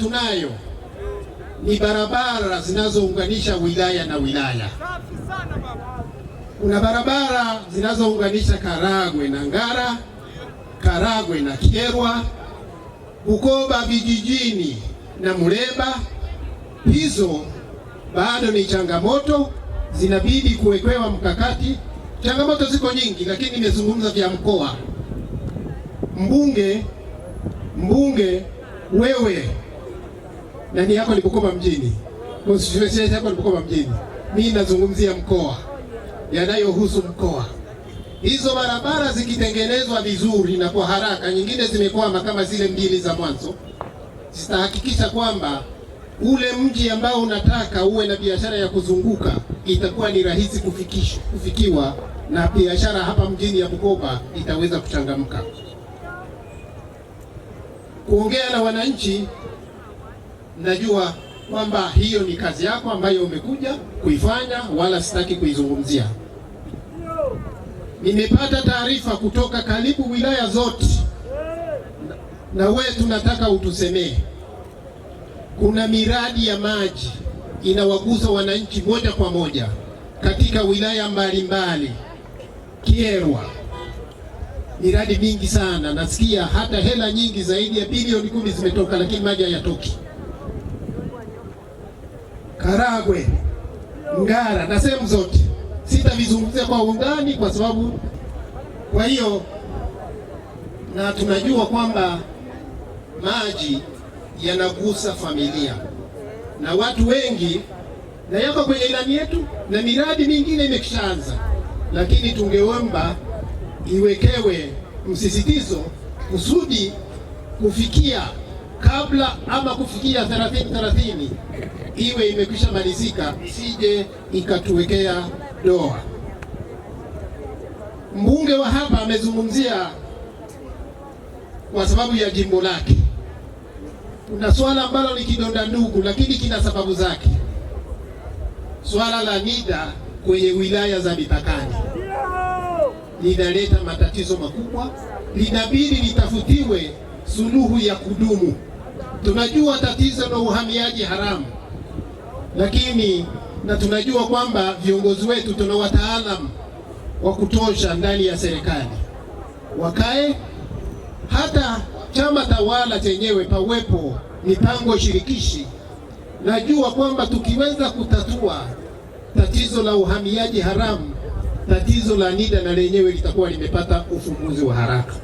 Tunayo ni barabara zinazounganisha wilaya na wilaya. Kuna barabara zinazounganisha Karagwe na Ngara, Karagwe na Kyerwa, Bukoba vijijini na Muleba. Hizo bado ni changamoto, zinabidi kuwekewa mkakati. Changamoto ziko nyingi, lakini nimezungumza vya mkoa. Mbunge wewe nani yako ni Bukoba mjini, constituency yako ni Bukoba mjini. Mimi nazungumzia mkoa, yanayohusu mkoa. Hizo barabara zikitengenezwa vizuri na kwa haraka, nyingine zimekwama kama zile mbili za mwanzo, zitahakikisha kwamba ule mji ambao unataka uwe na biashara ya kuzunguka itakuwa ni rahisi kufikiwa, na biashara hapa mjini ya Bukoba itaweza kuchangamka. Kuongea na wananchi, najua kwamba hiyo ni kazi yako ambayo umekuja kuifanya, wala sitaki kuizungumzia. Nimepata taarifa kutoka karibu wilaya zote, na wewe tunataka utusemee. Kuna miradi ya maji inawagusa wananchi moja kwa moja katika wilaya mbalimbali. Kyerwa, miradi mingi sana, nasikia hata hela nyingi zaidi ya bilioni 10 zimetoka, lakini maji hayatoki. Karagwe, Ngara na sehemu zote, sitavizungumzia kwa undani kwa sababu, kwa hiyo, na tunajua kwamba maji yanagusa familia na watu wengi, na yako kwenye ilani yetu na miradi mingine imekishaanza, lakini tungeomba iwekewe msisitizo kusudi kufikia kabla ama kufikia 30 iwe imekwisha malizika, sije ikatuwekea doa. Mbunge wa hapa amezungumzia kwa sababu ya jimbo lake. Kuna swala ambalo ni kidonda ndugu, lakini kina sababu zake. Swala la NIDA kwenye wilaya za mipakani linaleta matatizo makubwa, linabidi litafutiwe suluhu ya kudumu. Tunajua tatizo la uhamiaji haramu, lakini na tunajua kwamba viongozi wetu tuna wataalamu wa kutosha ndani ya serikali, wakae hata chama tawala chenyewe pawepo mipango shirikishi. Najua kwamba tukiweza kutatua tatizo la uhamiaji haramu, tatizo la NIDA na lenyewe litakuwa limepata ufumbuzi wa haraka.